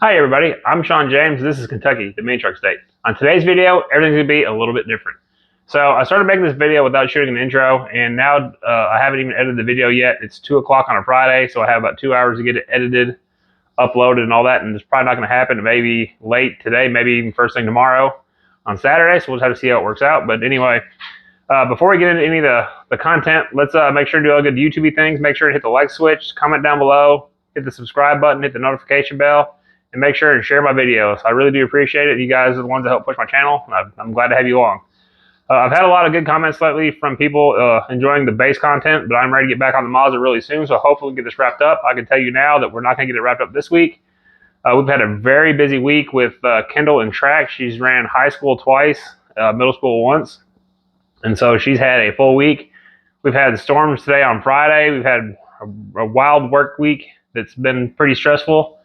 Hi everybody, I'm Sean James. This is Kentucky, the main truck state. On today's video, everything's going to be a little bit different. So I started making this video without shooting an intro, and now I haven't even edited the video yet. It's 2 o'clock on a Friday, so I have about 2 hours to get it edited, uploaded, and all that, and it's probably not going to happen. Maybe late today, maybe even first thing tomorrow on Saturday, so we'll just have to see how it works out. But anyway, before we get into any of the content, let's make sure to do all good YouTube things. Make sure to hit the like switch, comment down below, hit the subscribe button, hit the notification bell, and make sure to share my videos. I really do appreciate it. You guys are the ones that help push my channel. I'm glad to have you along. I've had a lot of good comments lately from people enjoying the bass content, but I'm ready to get back on the Mazda really soon, so hopefully we can get this wrapped up. I can tell you now that we're not going to get it wrapped up this week. We've had a very busy week with Kendall and track. She's ran high school twice, middle school once, and so she's had a full week. We've had storms today on Friday. We've had a wild work week that's been pretty stressful.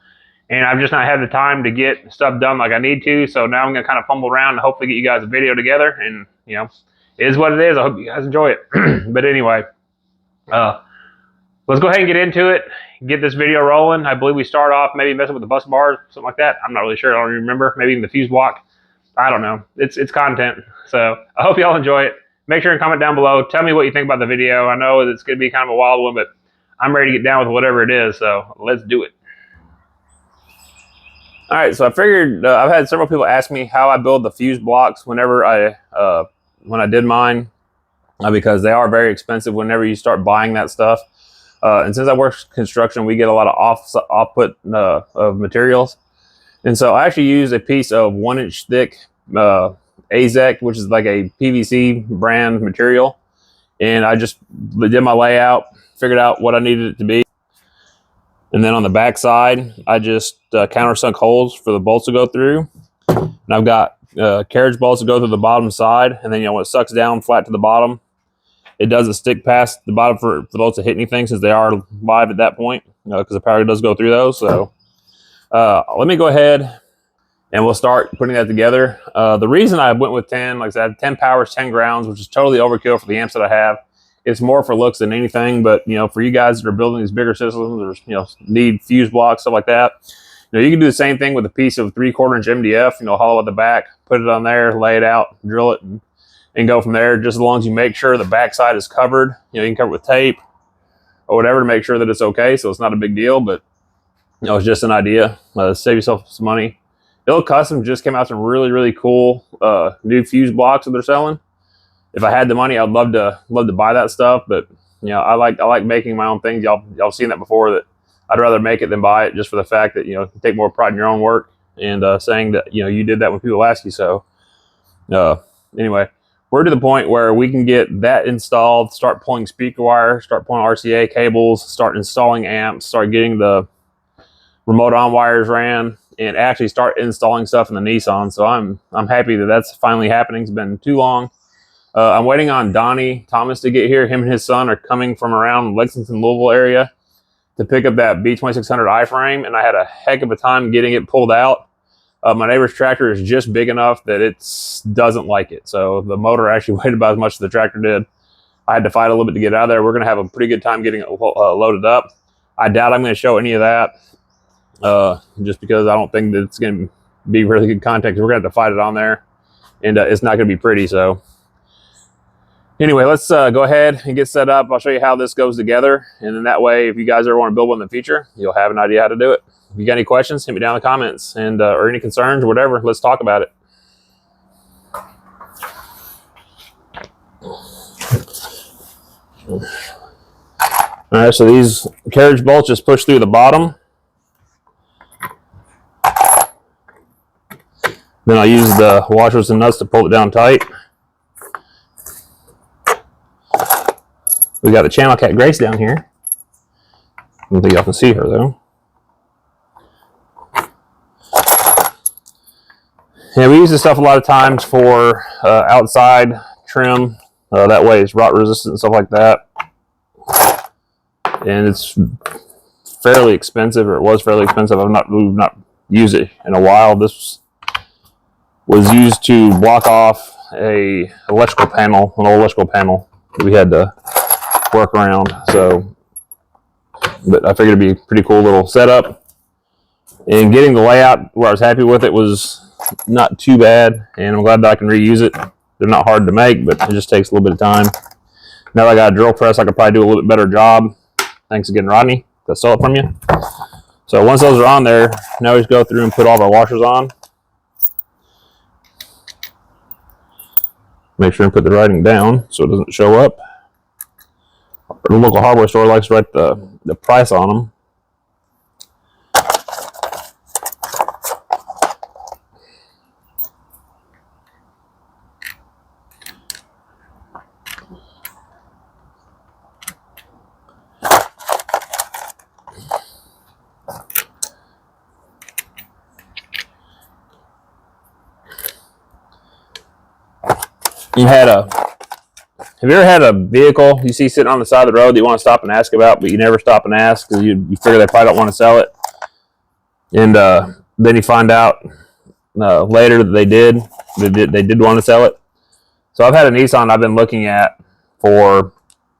And I've just not had the time to get stuff done like I need to. So now I'm going to kind of fumble around and hopefully get you guys a video together. And, you know, it is what it is. I hope you guys enjoy it. But anyway, let's go ahead and get into it. Get this video rolling. I believe we start off maybe messing with the bus bars, something like that. I'm not really sure. I don't even remember. Maybe even the fuse block. I don't know. It's content. So I hope y'all enjoy it. Make sure and comment down below. Tell me what you think about the video. I know it's going to be kind of a wild one, but I'm ready to get down with whatever it is. So let's do it. All right, so I figured I've had several people ask me how I build the fuse blocks whenever when I did mine, because they are very expensive whenever you start buying that stuff. And since I work construction, we get a lot of output of materials, and so I actually use a piece of 1-inch thick AZEC, which is like a PVC brand material, and I just did my layout, figured out what I needed it to be. And then on the back side, I just countersunk holes for the bolts to go through. And I've got carriage bolts to go through the bottom side. And then, you know, when it sucks down flat to the bottom, it doesn't stick past the bottom for those to hit anything, since they are live at that point, because the power does go through those. So let me go ahead and we'll start putting that together. The reason I went with 10, like I said, 10 powers, 10 grounds, which is totally overkill for the amps that I have. It's more for looks than anything, but, you know, for you guys that are building these bigger systems or, you know, need fuse blocks, stuff like that, you know, you can do the same thing with a piece of 3/4-inch MDF, you know, hollow at the back, put it on there, lay it out, drill it, and go from there. Just as long as you make sure the backside is covered, you know, you can cover it with tape or whatever to make sure that it's okay. So it's not a big deal, but, you know, it's just an idea. Save yourself some money. Bill Custom just came out some really, really cool new fuse blocks that they're selling. If I had the money, I'd love to buy that stuff, but, you know, I like making my own things. Y'all seen that before, that I'd rather make it than buy it, just for the fact that, you know, take more pride in your own work, and saying that, you know, you did that when people ask you so. Anyway, we're to the point where we can get that installed, start pulling speaker wire, start pulling RCA cables, start installing amps, start getting the remote on wires ran, and actually start installing stuff in the Nissan. So I'm happy that that's finally happening. It's been too long. I'm waiting on Donnie Thomas to get here. Him and his son are coming from around Lexington, Louisville area to pick up that B2600 I-frame, and I had a heck of a time getting it pulled out. My neighbor's tractor is just big enough that it doesn't like it, so the motor actually weighed about as much as the tractor did. I had to fight a little bit to get out of there. We're going to have a pretty good time getting it loaded up. I doubt I'm going to show any of that, just because I don't think that it's going to be really good content, because we're going to have to fight it on there, and it's not going to be pretty. So anyway, let's go ahead and get set up. I'll show you how this goes together, and then that way, if you guys ever want to build one in the future, you'll have an idea how to do it. If you got any questions, hit me down in the comments, and or any concerns or whatever, let's talk about it. All right, so these carriage bolts just push through the bottom. Then I'll use the washers and nuts to pull it down tight. We got the Channel Cat Grace down here. I don't think y'all can see her though. Yeah, we use this stuff a lot of times for outside trim. That way it's rot resistant and stuff like that. And it's fairly expensive, or it was fairly expensive. We've not used it in a while. This was used to block off a electrical panel, an old electrical panel that we had to work around. So, but I figured it'd be a pretty cool little setup. And getting the layout where I was happy with it was not too bad, and I'm glad that I can reuse it. They're not hard to make, but it just takes a little bit of time. Now that I got a drill press, I could probably do a little bit better job. Thanks again, Rodney. I stole it from you. So once those are on there, now we just go through and put all of our washers on. Make sure and put the writing down so it doesn't show up. The local hardware store likes to write the price on them. Have you ever had a vehicle you see sitting on the side of the road that you want to stop and ask about, but you never stop and ask because you figure they probably don't want to sell it? And then you find out later that they did want to sell it. So I've had a Nissan I've been looking at for,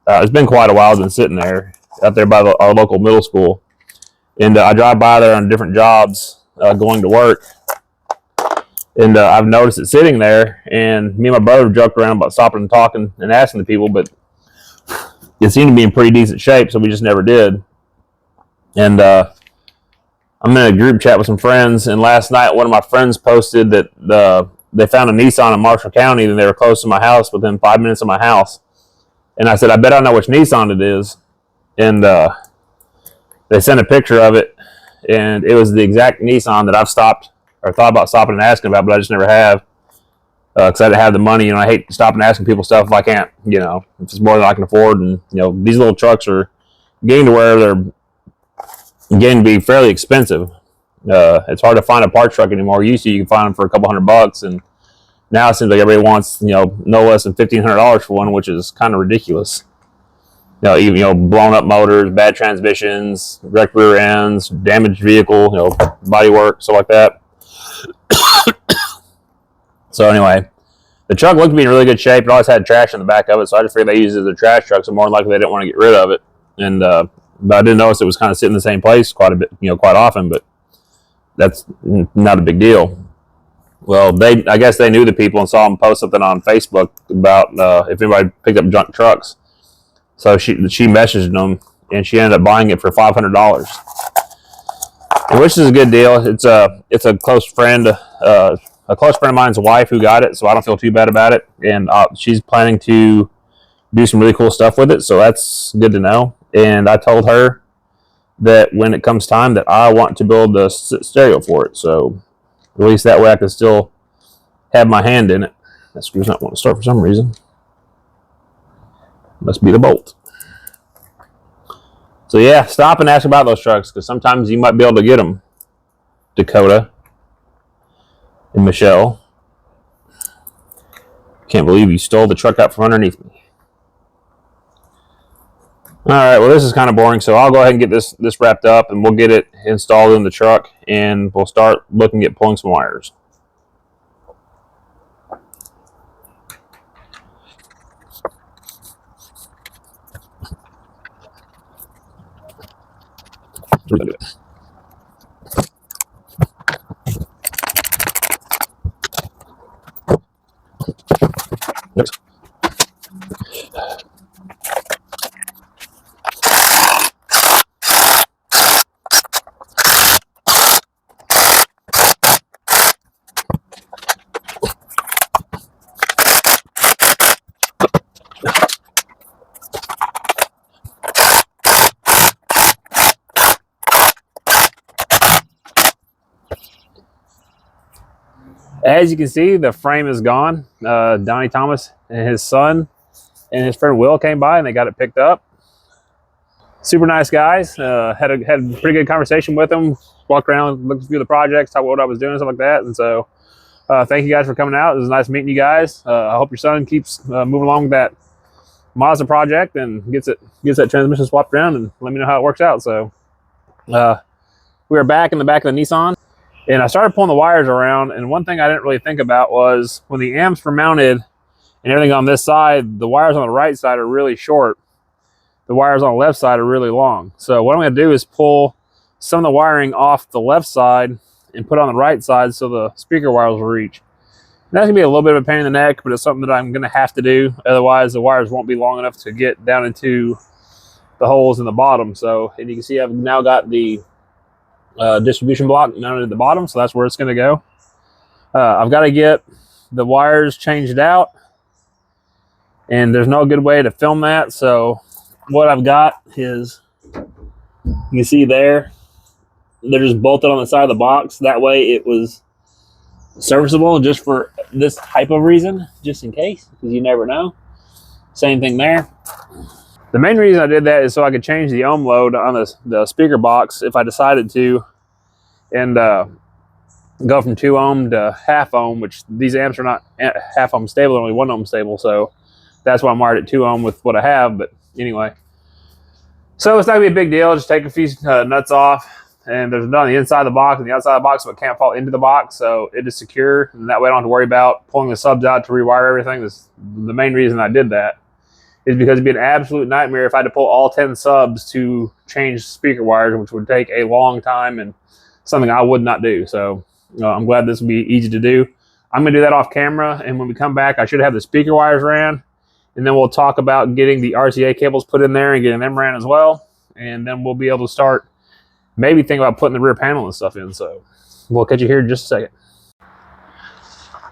it's been quite a while. It's been sitting there out there by our local middle school. And I drive by there on different jobs going to work. And I've noticed it sitting there, and me and my brother joked around about stopping and talking and asking the people, but it seemed to be in pretty decent shape, so we just never did. And I'm in a group chat with some friends, and last night one of my friends posted that they found a Nissan in Marshall County, and they were close to my house, within 5 minutes of my house. And I said, I bet I know which Nissan it is. And they sent a picture of it, and it was the exact Nissan that I've stopped or thought about stopping and asking about, but I just never have because I didn't have the money, and I hate stopping and asking people stuff if I can't, if it's more than I can afford. And these little trucks are getting to where they're getting to be fairly expensive. It's hard to find a parts truck anymore. Used to, you can find them for a couple $100, and now it seems like everybody wants no less than $1,500 for one, which is kind of ridiculous. Even blown up motors, bad transmissions, wrecked rear ends, damaged vehicle, body work, stuff like that. So anyway, the truck looked to be in really good shape. It always had trash in the back of it, so I just figured they used it as a trash truck, so more than likely they didn't want to get rid of it. And but I didn't notice it was kind of sitting in the same place quite a bit, quite often, but that's not a big deal. Well, I guess they knew the people and saw them post something on Facebook about if anybody picked up junk trucks. So she messaged them, and she ended up buying it for $500. Which is a good deal. It's a close friend, a close friend of mine's wife who got it, so I don't feel too bad about it. And she's planning to do some really cool stuff with it, so that's good to know. And I told her that when it comes time that I want to build the stereo for it, so at least that way I can still have my hand in it. That screw's not wanting to start for some reason. Must be the bolt. So yeah, stop and ask about those trucks, because sometimes you might be able to get them. Dakota and Michelle. Can't believe you stole the truck out from underneath me. Alright, well this is kind of boring, so I'll go ahead and get this wrapped up, and we'll get it installed in the truck, and we'll start looking at pulling some wires. Next. As you can see, the frame is gone. Donnie Thomas and his son and his friend Will came by, and they got it picked up. Super nice guys. Had a pretty good conversation with them. Walked around, looked through the projects, talked about what I was doing, stuff like that. And so thank you guys for coming out. It was nice meeting you guys. I hope your son keeps moving along with that Mazda project and gets that transmission swapped around, and let me know how it works out. So we are back in the back of the Nissan, and I started pulling the wires around, and one thing I didn't really think about was when the amps were mounted and everything on this side, the wires on the right side are really short. The wires on the left side are really long. So what I'm going to do is pull some of the wiring off the left side and put on the right side so the speaker wires will reach. And that's gonna be a little bit of a pain in the neck, but it's something that I'm gonna have to do. Otherwise, the wires won't be long enough to get down into the holes in the bottom. So, and you can see I've now got the distribution block mounted at the bottom, so that's where it's gonna go. I've got to get the wires changed out, and there's no good way to film that. So what I've got is, you can see there, they're just bolted on the side of the box. That way it was serviceable just for this type of reason, just in case, because you never know. Same thing there. The main reason I did that is so I could change the ohm load on the speaker box if I decided to, and go from 2 ohm to half ohm, which these amps are not half ohm stable, they're only 1 ohm stable. So that's why I'm wired at 2 ohm with what I have. But anyway, so it's not gonna be a big deal. Just take a few nuts off, and there's none on the inside of the box and the outside of the box, so it can't fall into the box. So it is secure, and that way I don't have to worry about pulling the subs out to rewire everything. This, the main reason I did that is because it'd be an absolute nightmare if I had to pull all 10 subs to change speaker wires, which would take a long time and something I would not do. So I'm glad this will be easy to do. I'm gonna do that off camera, and when we come back, I should have the speaker wires ran, and then we'll talk about getting the RCA cables put in there and getting them ran as well. And then we'll be able to start maybe think about putting the rear panel and stuff in. So we'll catch you here in just a second.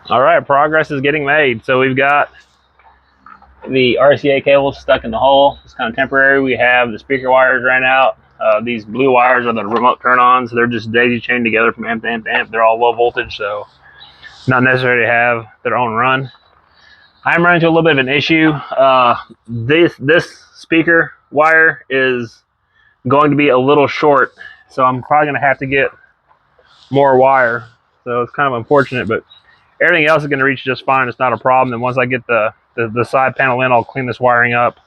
All right, progress is getting made. So we've got the RCA cables stuck in the hole. It's kind of temporary. We have the speaker wires ran out. These blue wires are the remote turn-ons. They're just daisy chained together from amp to amp to amp. They're all low voltage, so not necessary to have their own run. I'm running into a little bit of an issue. This speaker wire is going to be a little short, so I'm probably going to have to get more wire. So it's kind of unfortunate, but everything else is going to reach just fine. It's not a problem. And once I get the side panel in, I'll clean this wiring up.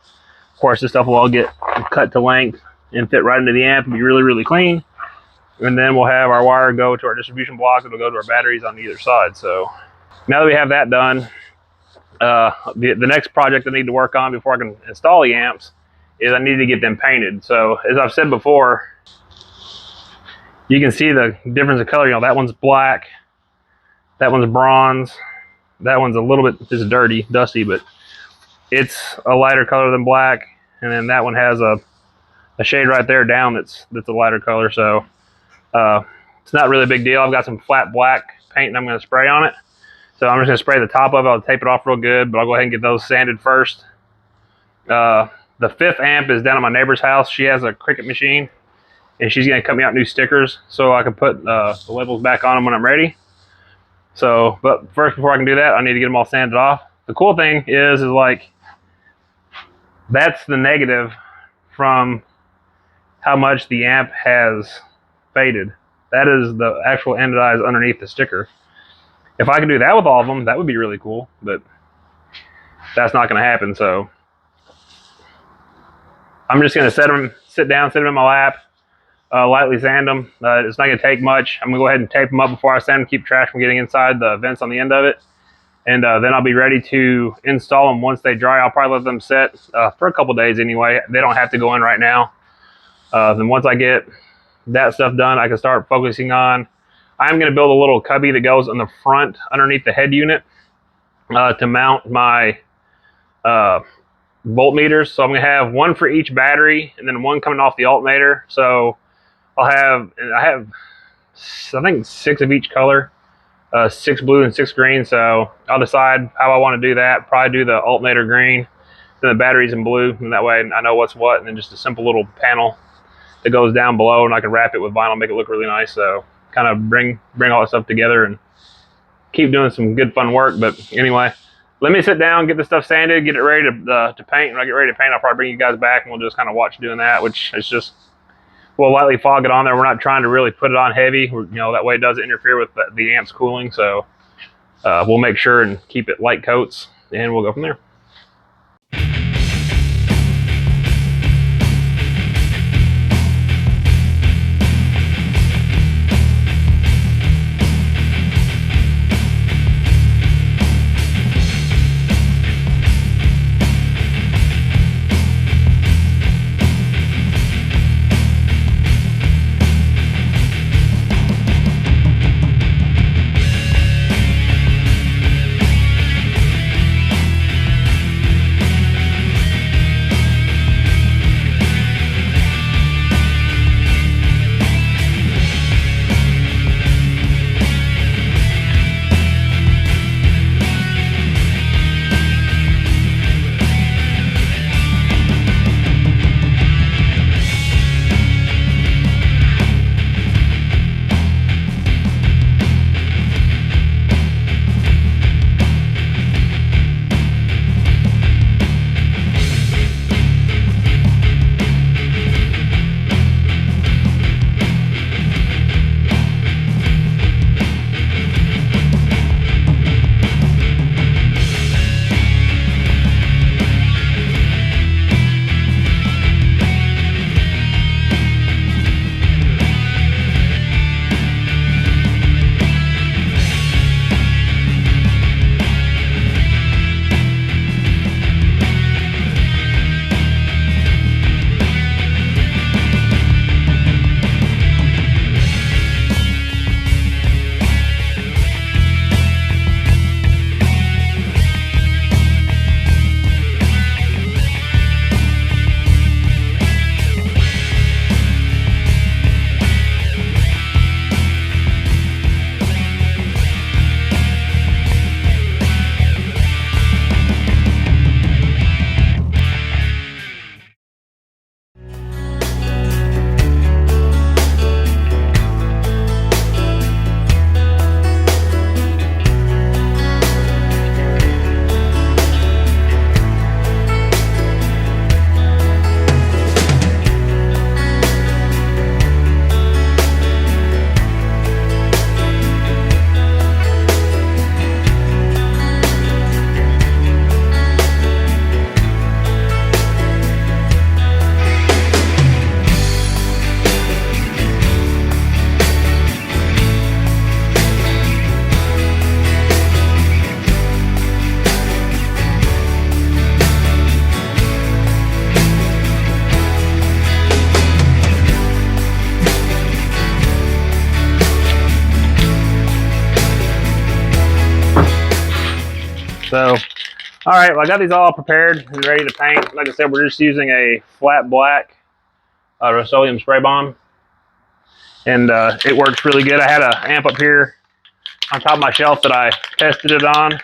Of course, this stuff will all get cut to length and fit right into the amp and be really, really clean. And then we'll have our wire go to our distribution block. It'll go to our batteries on either side. So now that we have that done, the next project I need to work on before I can install the amps is I need to get them painted. So as I've said before, you can see the difference of color. You know, that one's black, that one's bronze, that one's a little bit just dirty, dusty, but it's a lighter color than black. And then that one has a shade right there down that's a lighter color. So it's not really a big deal. I've got some flat black paint and I'm going to spray on it. So I'm just going to spray the top of it. I'll tape it off real good, but I'll go ahead and get those sanded first. The 5th amp is down at my neighbor's house. She has a Cricut machine, and she's going to cut me out new stickers so I can put the labels back on them when I'm ready. So, but first, before I can do that, I need to get them all sanded off. The cool thing is like, that's the negative from how much the amp has faded. That is the actual anodized underneath the sticker. If I could do that with all of them, that would be really cool, but that's not going to happen. So I'm just going to sit down, sit them in my lap, lightly sand them. It's not going to take much. I'm going to go ahead and tape them up before I sand them, keep trash from getting inside the vents on the end of it. And then I'll be ready to install them once they dry. I'll probably let them set for a couple days anyway. They don't have to go in right now. Then once I get that stuff done, I can start focusing on, I'm going to build a little cubby that goes on the front underneath the head unit to mount my voltmeters. So I'm going to have one for each battery and then one coming off the alternator. So I have I think 6 of each color, 6 blue and 6 green. So I'll decide how I want to do that. Probably do the alternator green, then the batteries in blue, and that way I know what's what. And then just a simple little panel that goes down below, and I can wrap it with vinyl, make it look really nice. So kind of bring all that stuff together and keep doing some good fun work. But anyway, let me sit down, get the stuff sanded, get it ready to paint. When I get ready to paint, I'll probably bring you guys back and we'll just kind of watch doing that, which is just, we'll lightly fog it on there. We're not trying to really put it on heavy, you know, that way it doesn't interfere with the amp's cooling. So we'll make sure and keep it light coats, and we'll go from there. So, all right, well, I got these all prepared and ready to paint. Like I said, we're just using a flat black Rust-Oleum spray bomb, and it works really good. I had an amp up here on top of my shelf that I tested it on,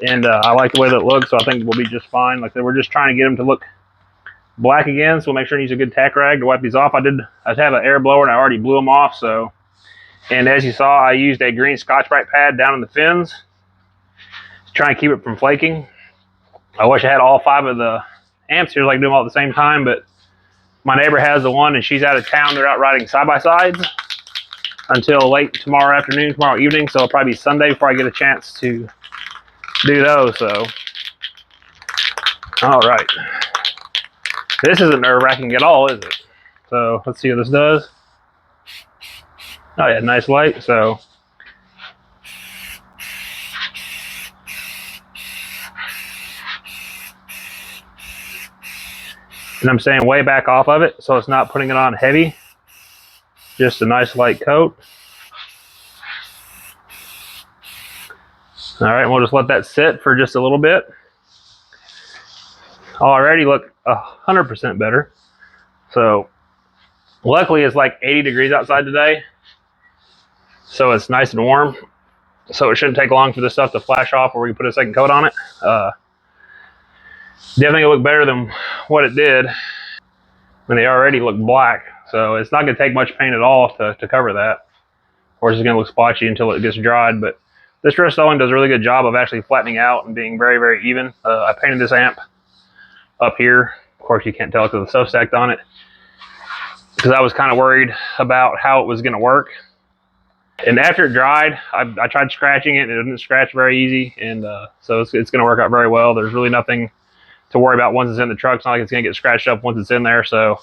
and I like the way that it looks, so I think we'll be just fine. Like I said, we're just trying to get them to look black again, so we'll make sure to use a good tack rag to wipe these off. I have an air blower and I already blew them off. So, and as you saw, I used a green Scotch-Brite pad down in the fins to try and keep it from flaking. I wish I had all 5 of the amps here, like do them all at the same time, but my neighbor has the one and she's out of town. They're out riding side-by-sides until late tomorrow afternoon, tomorrow evening, so it'll probably be Sunday before I get a chance to do those. So, all right. This isn't nerve-wracking at all, is it? So let's see what this does. Oh yeah, nice light. So and I'm staying way back off of it, so it's not putting it on heavy. Just a nice light coat. All right, we'll just let that sit for just a little bit. Already look 100% better. So luckily it's like 80 degrees outside today, so it's nice and warm. So it shouldn't take long for this stuff to flash off or we can put a second coat on it. Definitely look better than what it did when they already look black. So it's not going to take much paint at all to cover that. Of course, it's going to look splotchy until it gets dried, but this Rust-Oleum does a really good job of actually flattening out and being very, very even. I painted this amp up here. Of course, you can't tell because the stuff stacked on it, because I was kind of worried about how it was going to work. And after it dried, I tried scratching it, and it didn't scratch very easy, and so it's going to work out very well. There's really nothing to worry about once it's in the truck. It's not like it's going to get scratched up once it's in there. So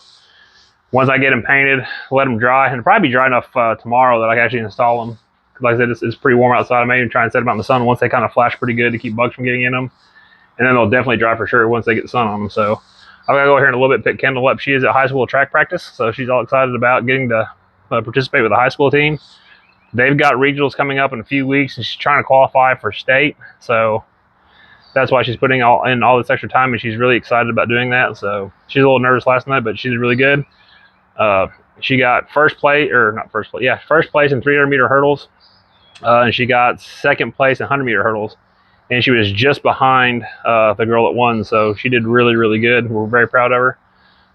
once I get them painted, let them dry, and it'll probably be dry enough tomorrow that I can actually install them. Like I said, it's pretty warm outside. I may even try and set them out in the sun once they kind of flash pretty good to keep bugs from getting in them. And then they'll definitely dry for sure once they get the sun on them. So I'm going to go here in a little bit, pick Kendall up. She is at high school track practice, so she's all excited about getting to participate with the high school team. They've got regionals coming up in a few weeks, and she's trying to qualify for state. So that's why she's putting in all this extra time, and she's really excited about doing that. So she's a little nervous last night, but she's really good. She got first place in 300-meter hurdles, and she got second place in 100-meter hurdles, and she was just behind the girl that won. So she did really, really good. We're very proud of her.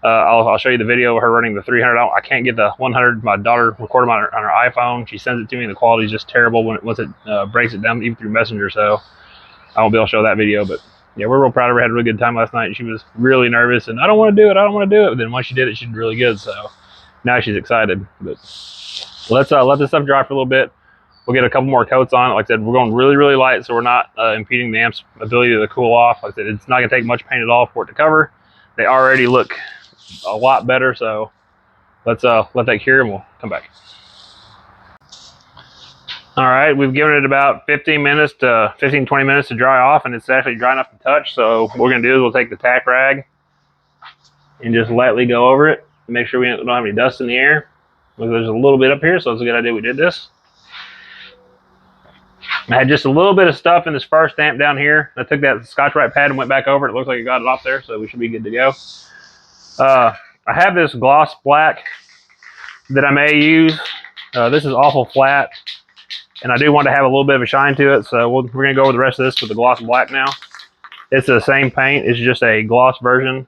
I'll show you the video of her running the 300. I can't get the 100. My daughter recorded them on her iPhone. She sends it to me, and the quality is just terrible once it breaks it down, even through Messenger. So I won't be able to show that video. But yeah, we're real proud of her. Had a really good time last night. She was really nervous, and I don't want to do it. But then once she did it, she did really good. So now she's excited. But let's let this stuff dry for a little bit. We'll get a couple more coats on it. Like I said, we're going really, really light, so we're not impeding the amp's ability to cool off. Like I said, it's not going to take much paint at all for it to cover. They already look a lot better, so let's let that cure and we'll come back. All right, we've given it about 20 minutes to dry off, and it's actually dry enough to touch. So what we're going to do is we'll take the tack rag and just lightly go over it to make sure we don't have any dust in the air. There's a little bit up here, so it's a good idea we did this. I had just a little bit of stuff in this first amp down here. I took that Scotch-Brite pad and went back over it. It looks like it got it off there, so we should be good to go. I have this gloss black that I may use. This is awful flat, and I do want to have a little bit of a shine to it, so we're going to go over the rest of this with the gloss black now. It's the same paint. It's just a gloss version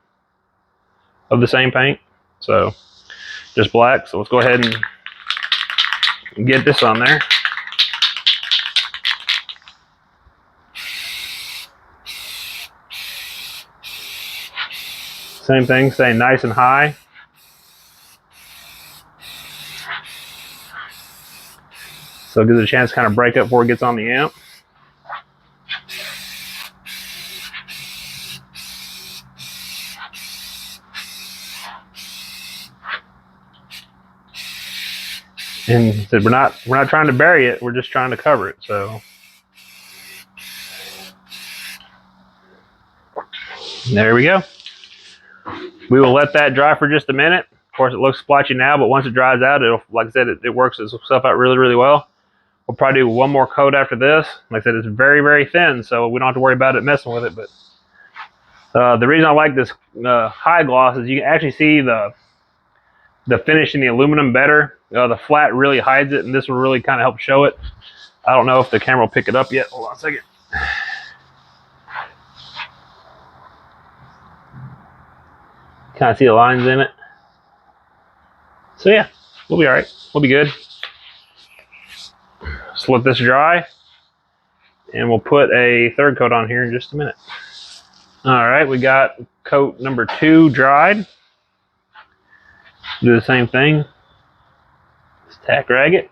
of the same paint, so just black. So let's go ahead and get this on there. Same thing, staying nice and high. So it gives it a chance to kind of break up before it gets on the amp. And said we're not trying to bury it, we're just trying to cover it. So there we go. We will let that dry for just a minute. Of course, it looks splotchy now, but once it dries out, it'll, like I said, it works itself out really, really well. We'll probably do one more coat after this. Like I said, it's very, very thin, so we don't have to worry about it messing with it. But the reason I like this high gloss is you can actually see the finish in the aluminum better. The flat really hides it, and this will really kind of help show it. I don't know if the camera will pick it up yet. Hold on a second. Kind of see the lines in it. So yeah, we'll be all right. We'll be good. Just let this dry, and we'll put a third coat on here in just a minute. All right, we got coat number 2 dried. Do the same thing. Just tack rag it.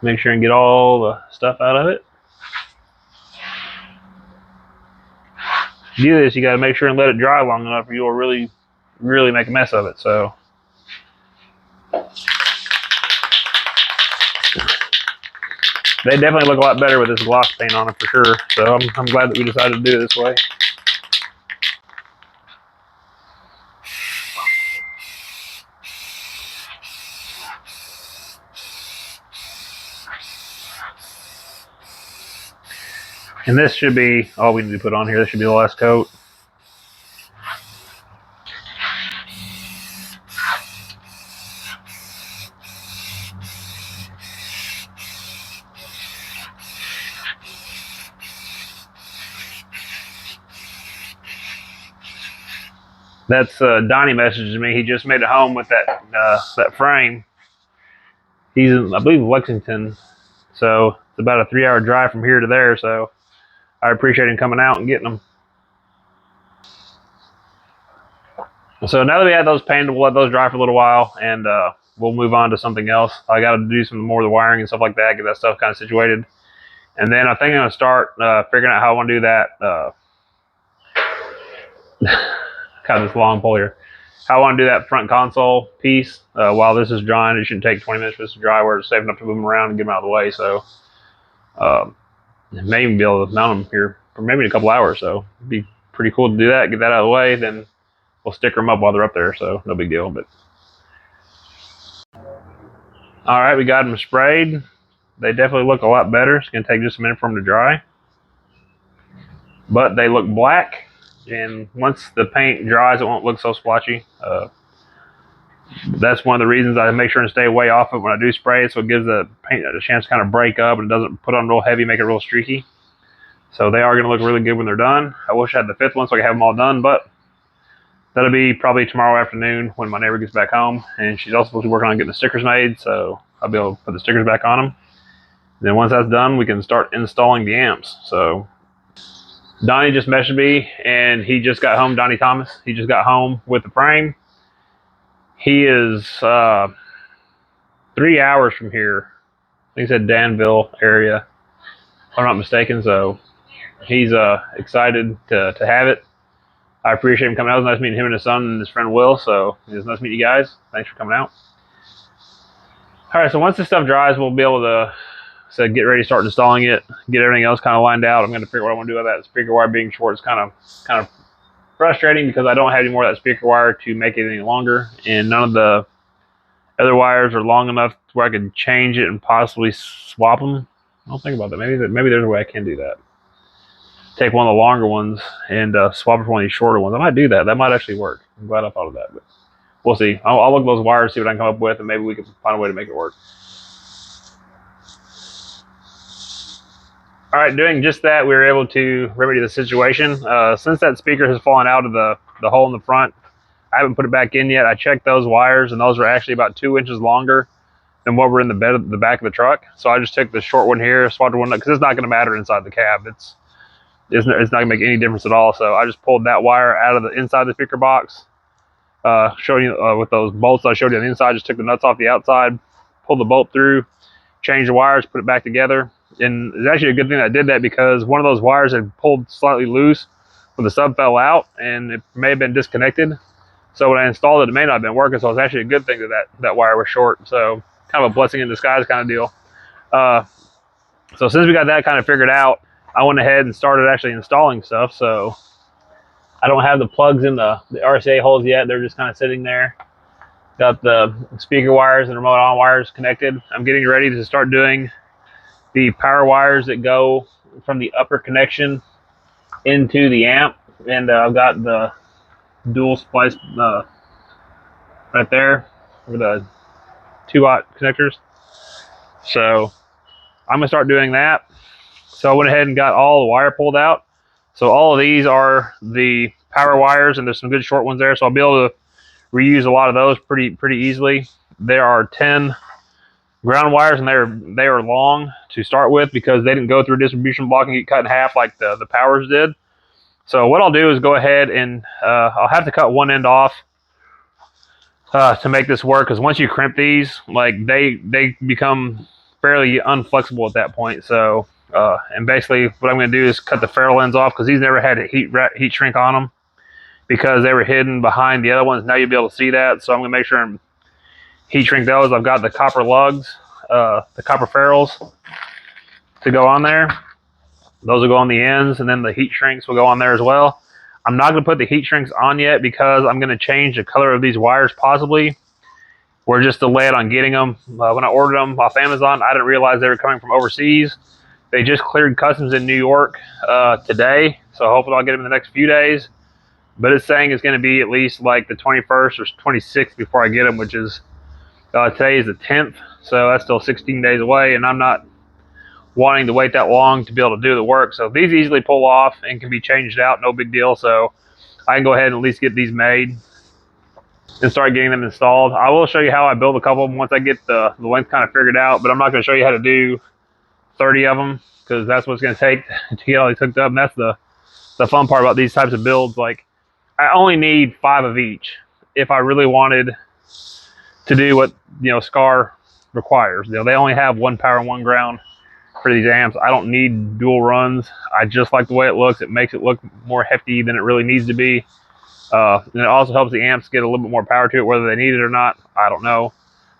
Make sure and get all the stuff out of it. To do this, you got to make sure and let it dry long enough, or you'll really, really make a mess of it. So, they definitely look a lot better with this gloss paint on them for sure. So I'm glad that we decided to do it this way. And this should be all we need to put on here. This should be the last coat. That's Donnie messaged me. He just made it home with that frame. He's in, I believe, Lexington. So it's about a 3-hour drive from here to there. So I appreciate him coming out and getting them. So now that we have those painted, we'll let those dry for a little while, and we'll move on to something else. I got to do some more of the wiring and stuff like that, get that stuff kind of situated. And then I think I'm going to start figuring out how I want to do that. Got this long pole here. How I want to do that front console piece while this is drying. It shouldn't take 20 minutes for this to dry, where it's safe enough to move them around and get them out of the way. So may even be able to mount them here for maybe a couple hours. So it'd be pretty cool to do that, get that out of the way. Then we'll sticker them up while they're up there. So no big deal. But all right, we got them sprayed. They definitely look a lot better. It's going to take just a minute for them to dry. But they look black. And once the paint dries, it won't look so splotchy. That's one of the reasons I make sure and stay way off it when I do spray it, so it gives the paint a chance to kind of break up and it doesn't put on real heavy, make it real streaky. So they are going to look really good when they're done. I wish I had the 5th one so I could have them all done, but that'll be probably tomorrow afternoon when my neighbor gets back home. And she's also supposed to be working on getting the stickers made, so I'll be able to put the stickers back on them. And then once that's done, we can start installing the amps. So Donnie just messaged me, and he just got home. Donnie Thomas, he just got home with the frame. He is 3 hours from here. I think he said Danville area, if I'm not mistaken. So he's excited to have it. I appreciate him coming out. It was nice meeting him and his son and his friend Will. So it was nice meeting you guys. Thanks for coming out. All right, so once this stuff dries, we'll be able to get ready to start installing it, get everything else kind of lined out. I'm going to figure out what I want to do with that. Speaker wire being short is kind of frustrating because I don't have any more of that speaker wire to make it any longer, and none of the other wires are long enough where I could change it and possibly swap them. I don't think about that. Maybe there's a way I can do that. Take one of the longer ones and swap it for one of these shorter ones. I might do that. That might actually work. I'm glad I thought of that, but we'll see. I'll look at those wires, see what I can come up with, and maybe we can find a way to make it work. All right, doing just that, we were able to remedy the situation. Since that speaker has fallen out of the hole in the front, I haven't put it back in yet. I checked those wires, and those are actually about 2 inches longer than what were in the back of the truck. So I just took the short one here, swapped one, because it's not going to matter inside the cab. It's not going to make any difference at all. So I just pulled that wire out of the inside of the speaker box. Showed you with those bolts I showed you on the inside. Just took the nuts off the outside, pulled the bolt through, changed the wires, put it back together. And it's actually a good thing that I did that, because one of those wires had pulled slightly loose when the sub fell out, and it may have been disconnected. So when I installed it, it may not have been working. So it's actually a good thing that wire was short. So kind of a blessing in disguise kind of deal. So since we got that kind of figured out, I went ahead and started actually installing stuff. So I don't have the plugs in the RCA holes yet. They're just kind of sitting there. Got the speaker wires and remote on wires connected. I'm getting ready to start doing the power wires that go from the upper connection into the amp. And I've got the dual splice right there for the 2-aught connectors. So I'm gonna start doing that. So I went ahead and got all the wire pulled out. So all of these are the power wires, and there's some good short ones there. So I'll be able to reuse a lot of those pretty easily. There are 10 ground wires, and they are long to start with because they didn't go through a distribution block and get cut in half like the powers did. So what I'll do is go ahead and I'll have to cut one end off to make this work, because once you crimp these, like they become fairly unflexible at that point. So and basically what I'm going to do is cut the ferrule ends off, because these never had a heat shrink on them because they were hidden behind the other ones. Now you'll be able to see that. So I'm going to make sure and heat shrink those. I've got the copper lugs, the copper ferrules to go on there. Those will go on the ends, and then the heat shrinks will go on there as well. I'm not going to put the heat shrinks on yet because I'm going to change the color of these wires possibly. We're just delayed on getting them. When I ordered them off Amazon, I didn't realize they were coming from overseas. They just cleared customs in New York today, so hopefully I'll get them in the next few days. But it's saying it's going to be at least like the 21st or 26th before I get them, which is today is the 10th, so that's still 16 days away, and I'm not wanting to wait that long to be able to do the work. So these easily pull off and can be changed out, no big deal. So I can go ahead and at least get these made and start getting them installed. I will show you how I build a couple of them once I get the length kind of figured out, but I'm not going to show you how to do 30 of them, because that's what it's going to take to get all these hooked up. And that's the fun part about these types of builds. Like, I only need 5 of each if I really wanted to do what, you know, Skar requires. You know, they only have 1 power and 1 ground for these amps. I don't need dual runs. I just like the way it looks. It makes it look more hefty than it really needs to be. And it also helps the amps get a little bit more power to it, whether they need it or not. I don't know.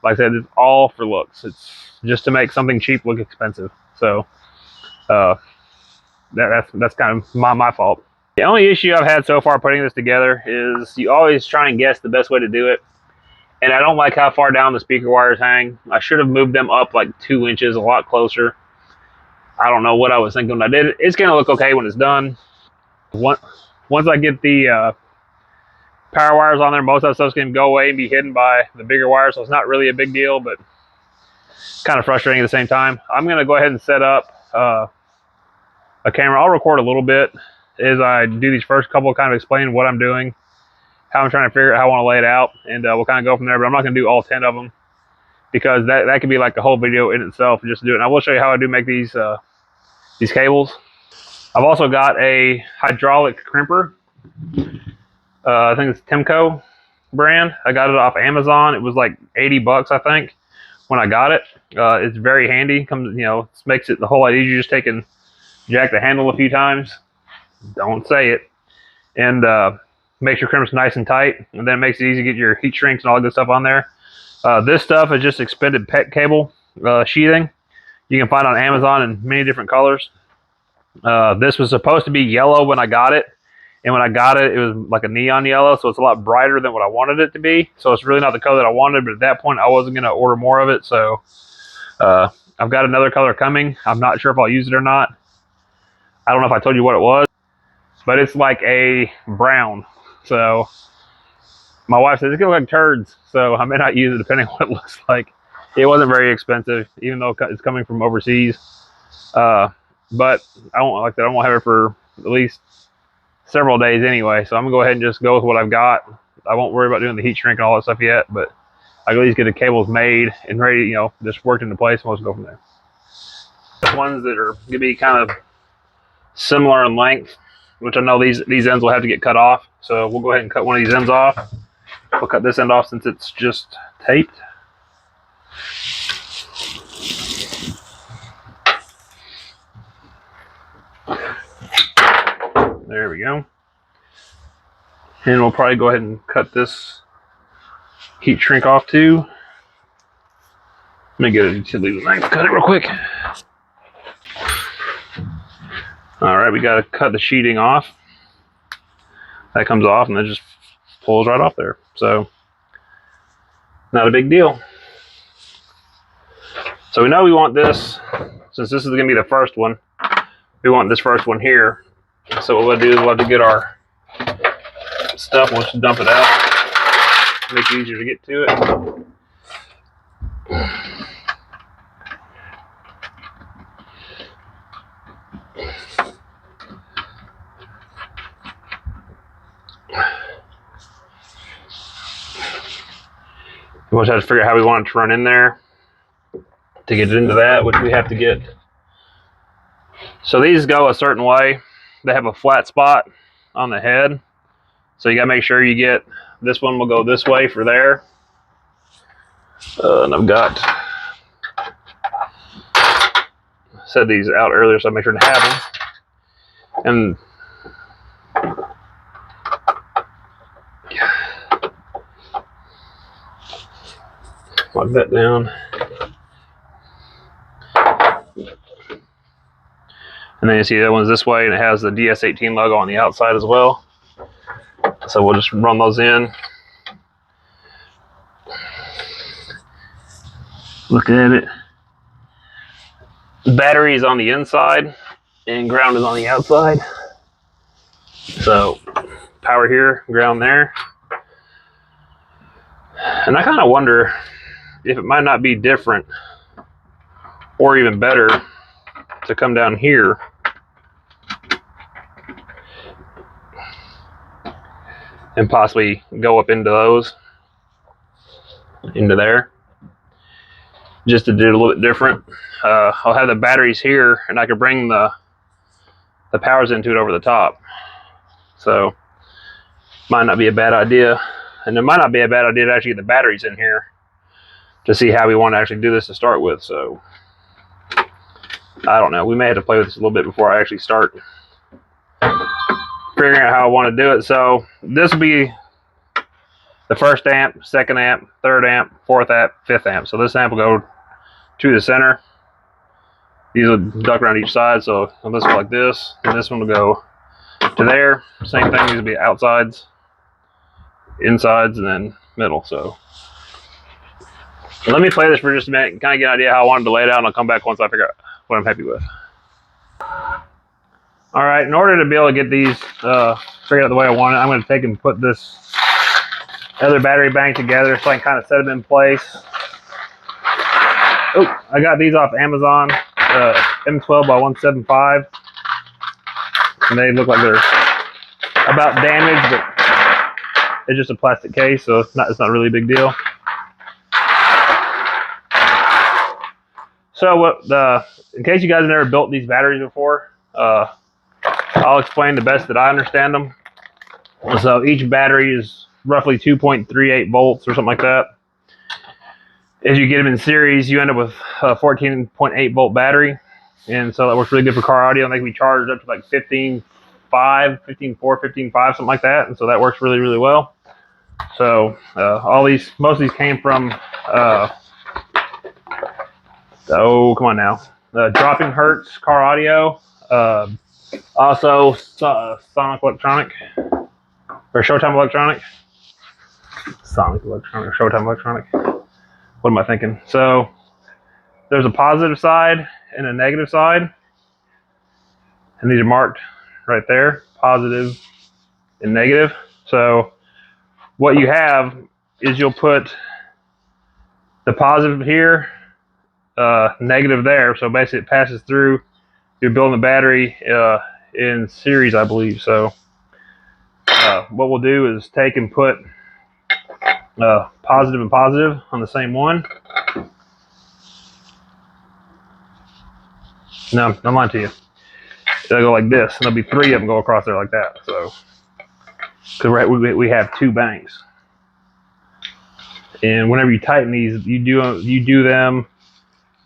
Like I said, it's all for looks. It's just to make something cheap look expensive. So that's kind of my fault. The only issue I've had so far putting this together is you always try and guess the best way to do it. And I don't like how far down the speaker wires hang. I should have moved them up like 2 inches, a lot closer. I don't know what I was thinking when I did it. It's going to look okay when it's done. Once I get the power wires on there, most of that stuff's going to go away and be hidden by the bigger wires, so it's not really a big deal, but kind of frustrating at the same time. I'm going to go ahead and set up a camera. I'll record a little bit as I do these first couple, kind of explaining what I'm doing, how I'm trying to figure out how I want to lay it out, and we'll kind of go from there. But I'm not going to do all 10 of them, because that could be like a whole video in itself just to do it. And I will show you how I do make these cables. I've also got a hydraulic crimper. I think it's Timco brand. I got it off Amazon. It was like 80 bucks, I think, when I got it. It's very handy. Comes, you know, makes it the whole lot easier. Just taking jack the handle a few times. Don't say it. And makes your crimps nice and tight. And then it makes it easy to get your heat shrinks and all that good stuff on there. This stuff is just expanded PET cable sheathing. You can find on Amazon in many different colors. This was supposed to be yellow when I got it. And when I got it, it was like a neon yellow, so it's a lot brighter than what I wanted it to be. So it's really not the color that I wanted, but at that point, I wasn't going to order more of it. So I've got another color coming. I'm not sure if I'll use it or not. I don't know if I told you what it was, but it's like a brown. So my wife says, it's going to look like turds, so I may not use it depending on what it looks like. It wasn't very expensive, even though it's coming from overseas. But I won't like that. I won't have it for at least several days anyway, so I'm gonna go ahead and just go with what I've got. I won't worry about doing the heat shrink and all that stuff yet, but I can at least get the cables made and ready, you know, just worked into place, and let's go from there. The ones that are gonna be kind of similar in length, which I know these ends will have to get cut off, so we'll go ahead and cut one of these ends off. We'll cut this end off since it's just taped. There we go. And we'll probably go ahead and cut this heat shrink off too. Let me get a utility knife, cut it real quick. All right, we got to cut the sheeting off. That comes off and it just pulls right off there. So Not a big deal. So we know we want this, since this is going to be the first one, we want this first one here. So what we'll do is we'll have to get our stuff, we'll just dump it out, make it easier to get to it. We'll just have to figure out how we want it to run in there to get it into that, which we have to get. So these go a certain way. They have a flat spot on the head. So you gotta make sure you get, this one will go this way for there. And I've got, set these out earlier so I make sure to have them. And lock that down. And then you see that one's this way and it has the DS18 logo on the outside as well. So we'll just run those in. Look at it. Battery is on the inside and ground is on the outside. So power here, ground there. And I kind of wonder if it might not be different or even better to come down here and possibly go up into those, into there, just to do it a little bit different. I'll have the batteries here and I could bring the powers into it over the top. So might not be a bad idea. And it might not be a bad idea to actually get the batteries in here to see how we want to actually do this to start with. So I don't know. We may have to play with this a little bit before I actually start figuring out how I want to do it. So this will be the first amp, second amp, third amp, fourth amp, fifth amp. So this amp will go to the center. These will duck around each side. So this will go like this, and this one will go to there. Same thing. These will be outsides, insides, and then middle. So let me play this for just a minute and kind of get an idea how I wanted to lay it out, and I'll come back once I figure out what I'm happy with. All right, in order to be able to get these figured out the way I want it, I'm going to take and put this other battery bank together so I can kind of set them in place. Oh, I got these off Amazon, M12 by 175, and they look like they're about damaged, but it's just a plastic case, so it's not really a big deal. So in case you guys have never built these batteries before, I'll explain the best that I understand them. So each battery is roughly 2.38 volts or something like that. As you get them in series, you end up with a 14.8 volt battery. And so that works really good for car audio. And they can be charged up to like 15.5, 15.4, 15.5, something like that. And so that works really, really well. So most of these came from, oh, come on now. Dropping Hertz Car Audio. Also, Sonic Electronic, or Showtime Electronic. Sonic Electronic, Showtime Electronic. What am I thinking? So, there's a positive side and a negative side. And these are marked right there, positive and negative. So, what you have is you'll put the positive here, negative there. So, basically, it passes through. You're building the battery in series, I believe. So what we'll do is take and put positive and positive on the same one. No, I'm lying to you. They'll go like this, and there'll be three of them go across there like that. So, because we have two banks, and whenever you tighten these, you do them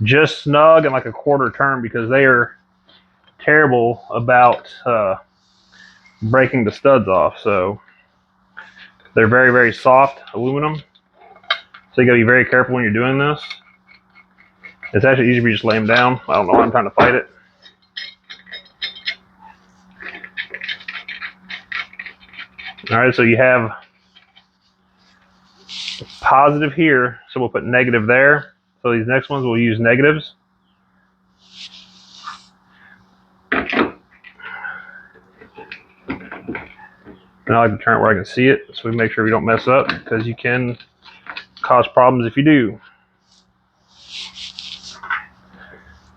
just snug and like a quarter turn, because they are terrible about breaking the studs off. So they're very, very soft aluminum. So you gotta be very careful when you're doing this. It's actually easier if you just lay them down. I don't know why I'm trying to fight it. All right, so you have positive here, so we'll put negative there. So these next ones we'll use negatives. And I like to turn it where I can see it, so we make sure we don't mess up, because you can cause problems if you do.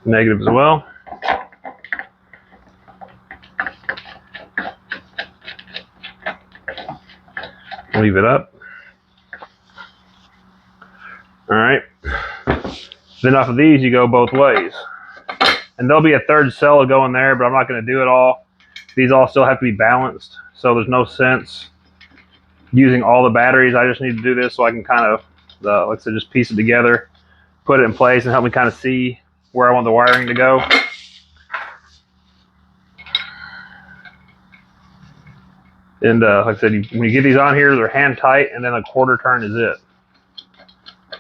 Negative as well. Leave it up. All right. Then off of these, you go both ways. And there'll be a third cell to go in there, but I'm not going to do it all. These all still have to be balanced, so there's no sense using all the batteries. I just need to do this so I can kind of, like I said, just piece it together, put it in place, and help me kind of see where I want the wiring to go. And like I said, when you get these on here, they're hand tight, and then a quarter turn is it.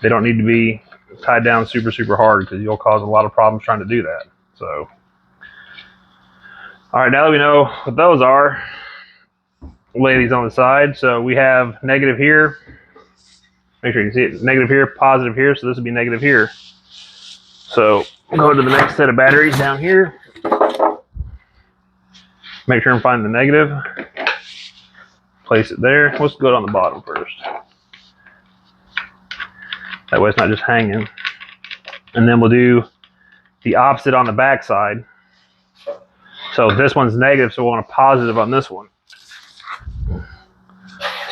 They don't need to be tied down super, super hard, because you'll cause a lot of problems trying to do that. So, all right, now that we know what those are, lay these on the side. So we have negative here. Make sure you can see it. Negative here, positive here. So this would be negative here. So go to the next set of batteries down here. Make sure and find the negative. Place it there. Let's go on the bottom first. That way it's not just hanging. And then we'll do the opposite on the back side. So this one's negative, so we'll want a positive on this one.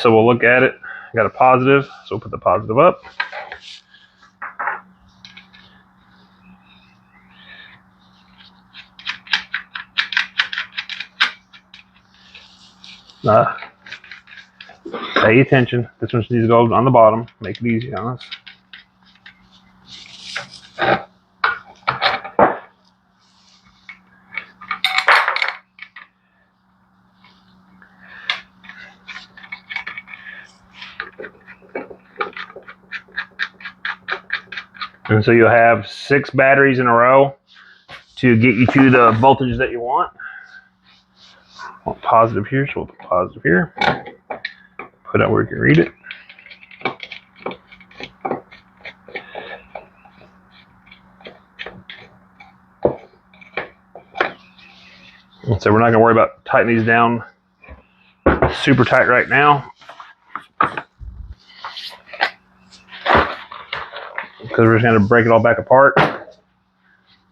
So we'll look at it. Got a positive, so we'll put the positive up. Pay attention. This one needs to go on the bottom. Make it easy on us. And so you'll have 6 batteries in a row to get you to the voltage that you want. Want positive here, so we'll put positive here. Put it where you can read it. And so we're not going to worry about tightening these down super tight right now, because we're just going to break it all back apart.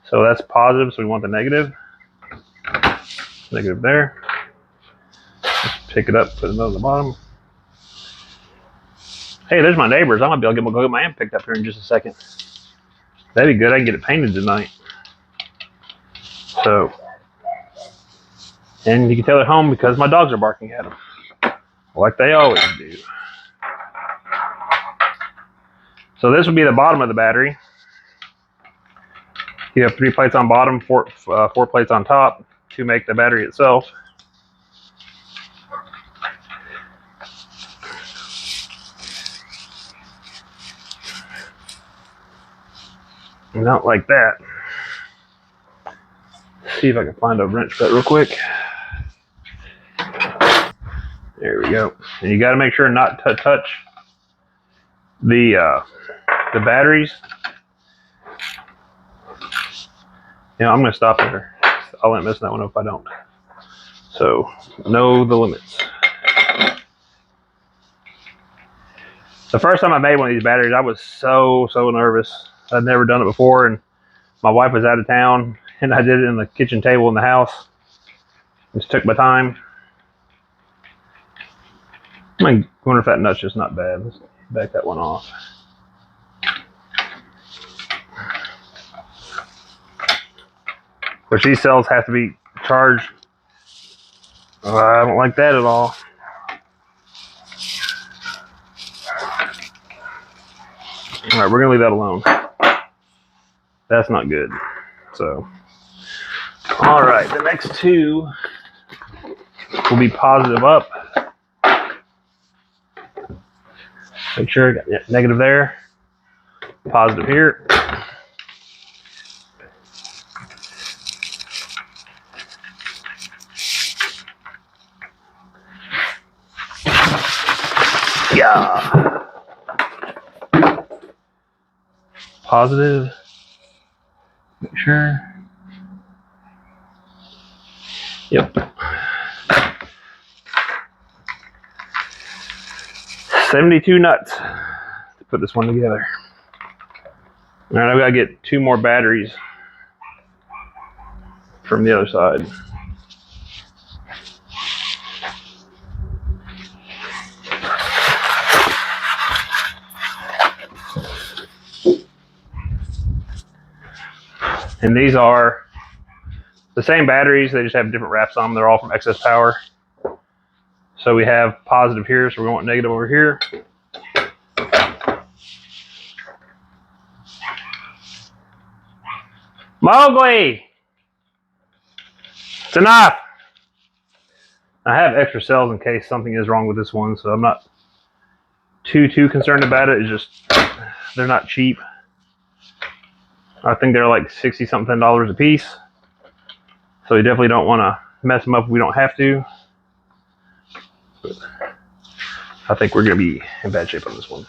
So that's positive, so we want the negative. Negative there. Just pick it up, put it on the bottom. Hey, there's my neighbors. I might be able to go get my amp picked up here in just a second. That'd be good. I can get it painted tonight. So, and you can tell they're home because my dogs are barking at them, like they always do. So this would be the bottom of the battery. You have 3 plates on bottom, 4 plates on top to make the battery itself. Not like that. Let's see if I can find a wrench cut real quick. There we go. And you got to make sure not to touch the batteries. You know, I'm going to stop there. I'll end up messing that one up if I don't. So, know the limits. The first time I made one of these batteries, I was so nervous. I'd never done it before, and my wife was out of town, and I did it in the kitchen table in the house. Just took my time. I wonder if that nut's just not bad. Let's back that one off. Of course, these cells have to be charged. I don't like that at all. All right, we're gonna leave that alone. That's not good. So, all right, the next 2 will be positive up. Make sure I got negative there, positive here. Yeah. positive. Make sure. Yep. 72 nuts to put this one together. All right, I've got to get 2 more batteries from the other side. And these are the same batteries, they just have different wraps on them. They're all from Excess Power. So we have positive here, so we want negative over here. Mowgli! It's enough! I have extra cells in case something is wrong with this one, so I'm not too concerned about it. It's just, they're not cheap. I think they're like $60-something a piece. So we definitely don't want to mess them up if we don't have to. But I think we're going to be in bad shape on this one.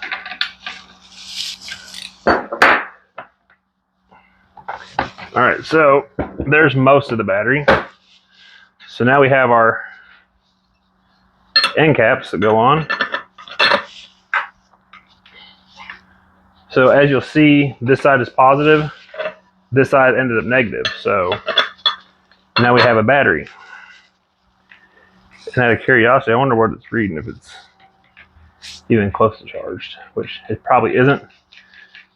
Alright, so there's most of the battery. So now we have our end caps that go on. So as you'll see, this side is positive, this side ended up negative. So now we have a battery. And out of curiosity, I wonder what it's reading, if it's even close to charged, which it probably isn't.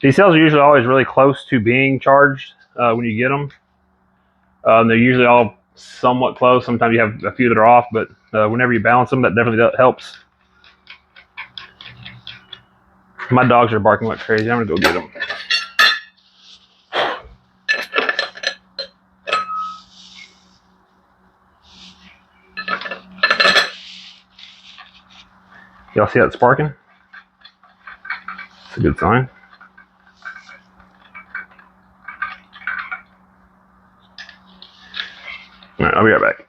These cells are usually always really close to being charged when you get them. They're usually all somewhat close. Sometimes you have a few that are off, but whenever you balance them, that definitely helps. My dogs are barking like crazy. I'm gonna go get them. Y'all see that sparking? It's a good sign. All right, I'll be right back.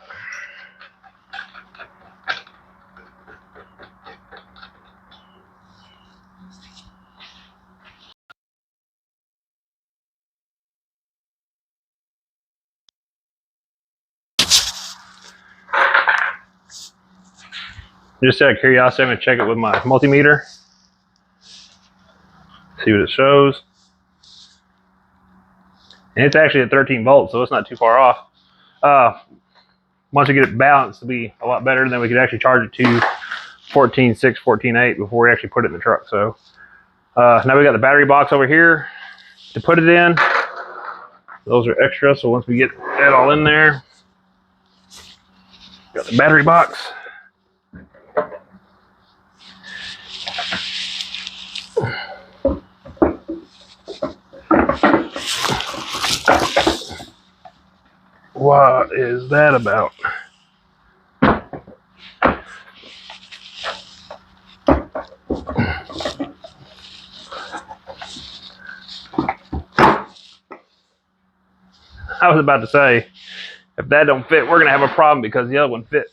Just out of curiosity, I'm gonna check it with my multimeter. See what it shows. And it's actually at 13 volts, so it's not too far off. Once we get it balanced, it'll be a lot better, and then we could actually charge it to 14.6, 14.8 before we actually put it in the truck. So now we got the battery box over here to put it in. Those are extra, so once we get that all in there, got the battery box. What is that about? I was about to say, if that don't fit, we're gonna have a problem because the other one fit.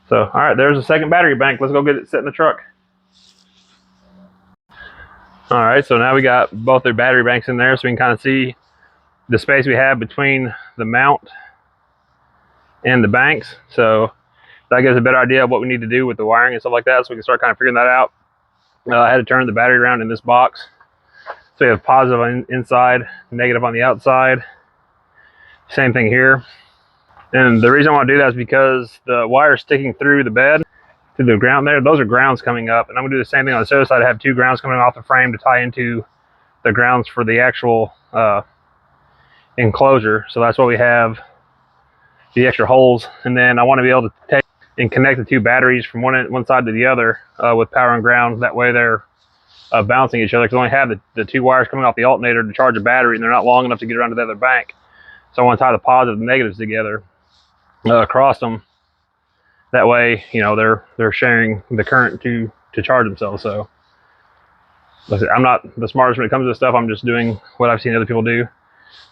So, all right, there's a second battery bank. Let's go get it set in the truck. All right, so now we got both their battery banks in there, so we can kind of see the space we have between the mount and the banks. So that gives a better idea of what we need to do with the wiring and stuff like that, so we can start kind of figuring that out. I had to turn the battery around in this box. So we have positive on inside, negative on the outside. Same thing here. And the reason I want to do that is because the wire sticking through the bed, through the ground there, those are grounds coming up. And I'm gonna do the same thing on the other side. I have 2 grounds coming off the frame to tie into the grounds for the actual enclosure. So that's why we have the extra holes. And then I want to be able to take and connect the 2 batteries from one side to the other with power and ground. That way they're bouncing each other, because I only have the 2 wires coming off the alternator to charge a battery, and they're not long enough to get around to the other bank. So I want to tie the positive and negatives together across them. That way, you know, they're sharing the current to charge themselves. So I'm not the smartest when it comes to this stuff. I'm just doing what I've seen other people do.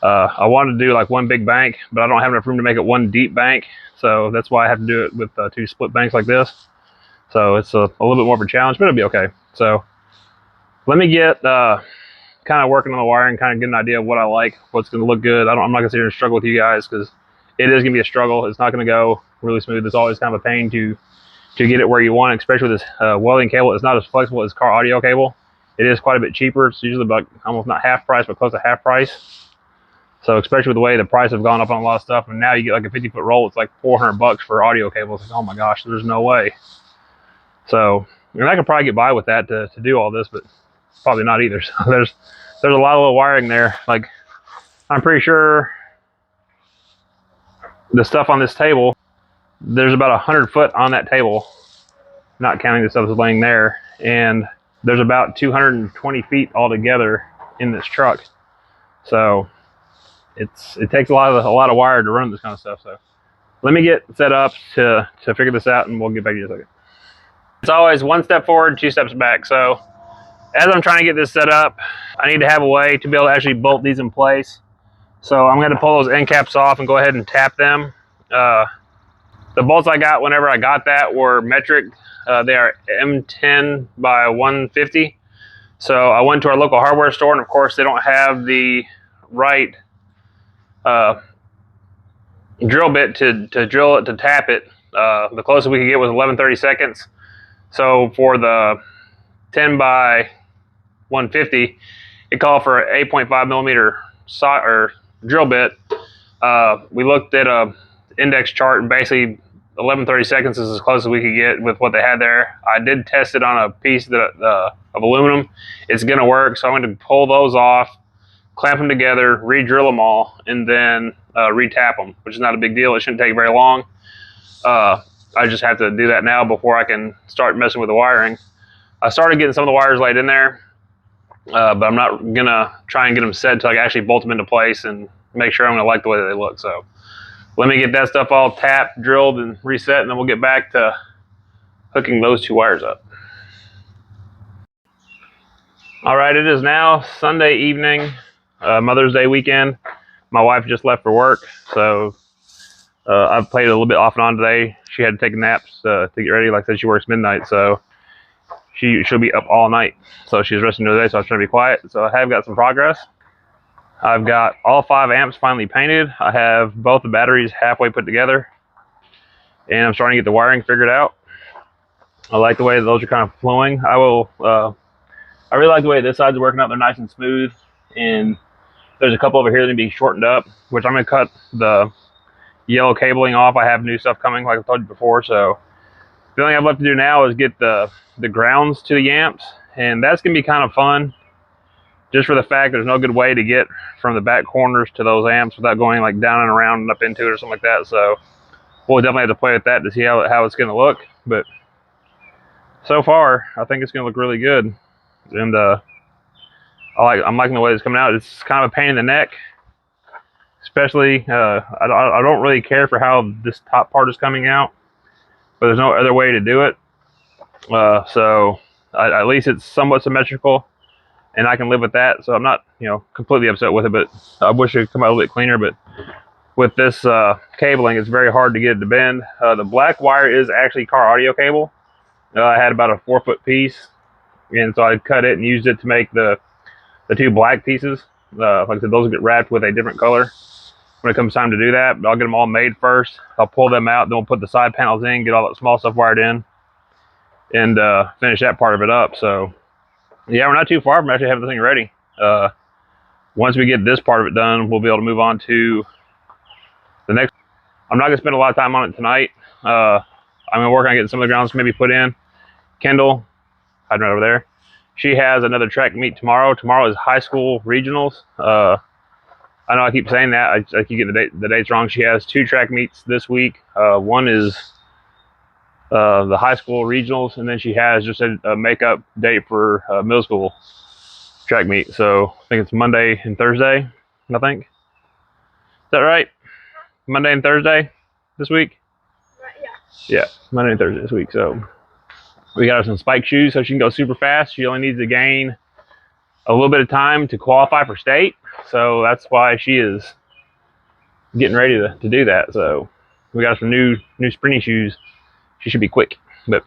I wanted to do like one big bank, but I don't have enough room to make it one deep bank. So that's why I have to do it with 2 split banks like this. So it's a little bit more of a challenge, but it'll be okay. So let me get kind of working on the wiring, kind of getting an idea of what I like, what's going to look good. I'm not going to sit here and struggle with you guys because it is going to be a struggle. It's not going to go really smooth. It's always kind of a pain to get it where you want it, especially with this welding cable. It's not as flexible as Skar Audio cable. It is quite a bit cheaper. It's usually about almost not half price, but close to half price. So especially with the way the price have gone up on a lot of stuff, and now you get like a 50-foot roll, it's like $400 for audio cables. Like, oh my gosh, there's no way. So, and I could probably get by with that to do all this, but probably not either. So there's a lot of little wiring there. Like, I'm pretty sure the stuff on this table, there's about 100 foot on that table, not counting the stuff that's laying there, and there's about 220 feet altogether in this truck. So it takes a lot of wire to run this kind of stuff. So let me get set up to figure this out, and we'll get back to you in a second. It's always one step forward, two steps back. So as I'm trying to get this set up, I need to have a way to be able to actually bolt these in place. So I'm going to pull those end caps off and go ahead and tap them. The bolts I got whenever I got that were metric. They are M10 by 150. So I went to our local hardware store, and of course they don't have the right drill bit to drill it, to tap it. The closest we could get was 11/32. So for the 10 by 150, it called for an 8.5 millimeter drill bit. We looked at a index chart, and basically 11/32 is as close as we could get with what they had there. I did test it on a piece of aluminum. It's going to work, so I'm going to pull those off, clamp them together, re-drill them all, and then re-tap them, which is not a big deal. It shouldn't take very long. I just have to do that now before I can start messing with the wiring. I started getting some of the wires laid in there, but I'm not going to try and get them set until I actually bolt them into place and make sure I'm going to like the way that they look. So let me get that stuff all tapped, drilled, and reset, and then we'll get back to hooking those two wires up. All right, it is now Sunday evening, Mother's Day weekend. My wife just left for work, so I've played a little bit off and on today. She had to take naps to get ready. Like I said, she works midnight, so she'll be up all night. So she's resting today, so I was trying to be quiet. So I have got some progress. I've got all 5 amps finally painted. I have both the batteries halfway put together, and I'm starting to get the wiring figured out. I like the way those are kind of flowing. I really like the way this side's working out. They're nice and smooth, and there's a couple over here that need to be shortened up, which I'm going to cut the yellow cabling off. I have new stuff coming, like I told you before. So the only thing I've left to do now is get the grounds to the amps, and that's going to be kind of fun, just for the fact there's no good way to get from the back corners to those amps without going like down and around and up into it or something like that. So we'll definitely have to play with that to see how it's going to look. But so far, I think it's going to look really good. And I'm liking the way it's coming out. It's kind of a pain in the neck, especially I don't really care for how this top part is coming out, but there's no other way to do it. So at least it's somewhat symmetrical, and I can live with that. So I'm not completely upset with it, but I wish it could come out a little bit cleaner. But with this cabling, it's very hard to get it to bend. The black wire is actually Skar Audio cable. I had about a 4-foot piece, and so I cut it and used it to make the 2 black pieces. Like I said, those will get wrapped with a different color when it comes time to do that. But I'll get them all made first. I'll pull them out, then we'll put the side panels in, get all that small stuff wired in, and finish that part of it up. So yeah, we're not too far from actually having the thing ready. Once we get this part of it done, we'll be able to move on to the next. I'm not going to spend a lot of time on it tonight. I'm going to work on getting some of the grounds maybe put in. Kendall, hiding right over there, she has another track meet tomorrow. Tomorrow is high school regionals. I know I keep saying that. I keep getting the dates wrong. She has 2 track meets this week. One is the high school regionals, and then she has just a makeup date for middle school track meet. So I think it's Monday and Thursday, I think. Is that right? Monday and Thursday this week? Yeah, Monday and Thursday this week. So we got her some spike shoes so she can go super fast. She only needs to gain a little bit of time to qualify for state. So that's why she is getting ready to do that. So we got some new sprinty shoes. She should be quick. But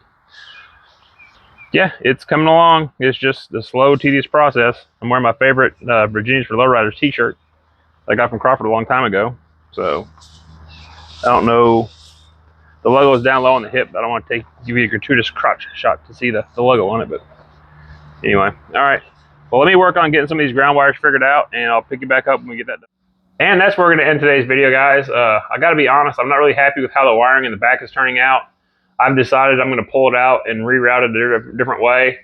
yeah, it's coming along. It's just a slow, tedious process. I'm wearing my favorite Virginia's for Lowriders t-shirt I got from Crawford a long time ago. So I don't know. The logo is down low on the hip. I don't want to give you a gratuitous crotch shot to see the logo on it. But anyway, all right. Well, let me work on getting some of these ground wires figured out, and I'll pick you back up when we get that done. And that's where we're going to end today's video, guys. I got to be honest, I'm not really happy with how the wiring in the back is turning out. I've decided I'm going to pull it out and reroute it a different way.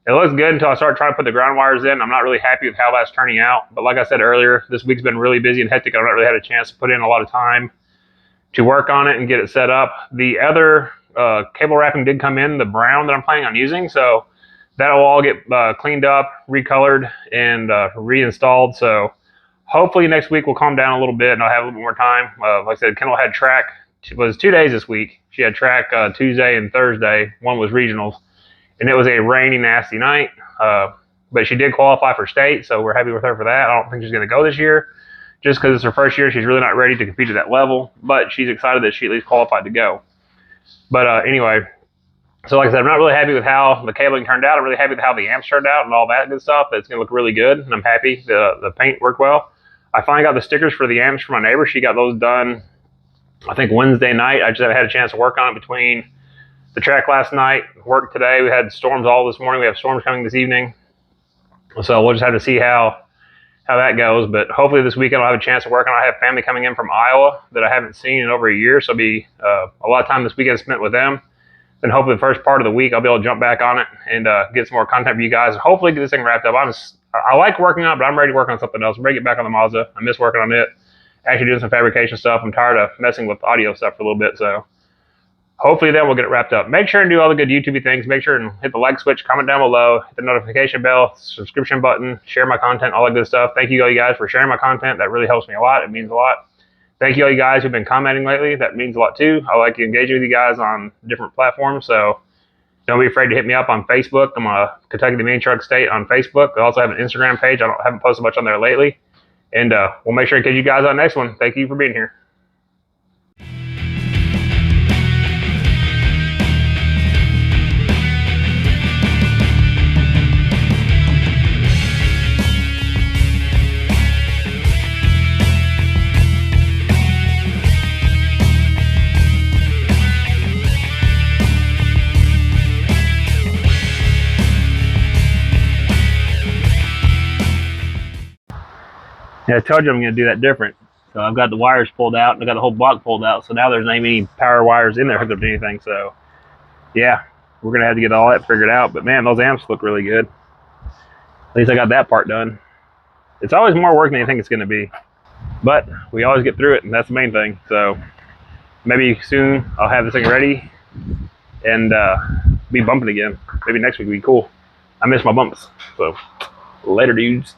It looks good until I start trying to put the ground wires in. I'm not really happy with how that's turning out. But like I said earlier, this week's been really busy and hectic. I've not really had a chance to put in a lot of time to work on it and get it set up. The other cable wrapping did come in, the brown that I'm planning on using. So that'll all get cleaned up, recolored, and reinstalled. So hopefully next week will calm down a little bit and I'll have a little bit more time. Like I said, Kendall had track. It was 2 days this week. She had track Tuesday and Thursday. One was regionals. And it was a rainy, nasty night. But she did qualify for state, so we're happy with her for that. I don't think she's going to go this year. Just because it's her first year, she's really not ready to compete at that level. But she's excited that she at least qualified to go. But anyway, so like I said, I'm not really happy with how the cabling turned out. I'm really happy with how the amps turned out and all that good stuff. It's going to look really good, and I'm happy. The paint worked well. I finally got the stickers for the amps from my neighbor. She got those done, I think, Wednesday night. I just haven't had a chance to work on it between the track last night, work today. We had storms all this morning. We have storms coming this evening. So we'll just have to see how that goes. But hopefully this weekend I'll have a chance to work on it. I have family coming in from Iowa that I haven't seen in over a year. So it'll be a lot of time this weekend spent with them. Then hopefully the first part of the week I'll be able to jump back on it and get some more content for you guys. And hopefully get this thing wrapped up. I like working on it, but I'm ready to work on something else. I'm ready to get back on the Mazda. I miss working on it. Actually doing some fabrication stuff. I'm tired of messing with audio stuff for a little bit. So hopefully then we'll get it wrapped up. Make sure and do all the good YouTube things. Make sure and hit the like switch, comment down below, hit the notification bell, subscription button, share my content, all that good stuff. Thank you all you guys for sharing my content. That really helps me a lot. It means a lot. Thank you all you guys who've been commenting lately. That means a lot too. I like engaging with you guys on different platforms. So don't be afraid to hit me up on Facebook. I'm a Kentucky the Main Truck State on Facebook. I also have an Instagram page. I haven't posted much on there lately. And we'll make sure to catch you guys on the next one. Thank you for being here. Yeah, I told you I'm going to do that different. So I've got the wires pulled out, and I've got the whole block pulled out. So now there's not any power wires in there hooked up to anything. So yeah, we're going to have to get all that figured out. But man, those amps look really good. At least I got that part done. It's always more work than you think it's going to be. But we always get through it, and that's the main thing. So maybe soon I'll have this thing ready and be bumping again. Maybe next week will be cool. I miss my bumps. So later, dudes.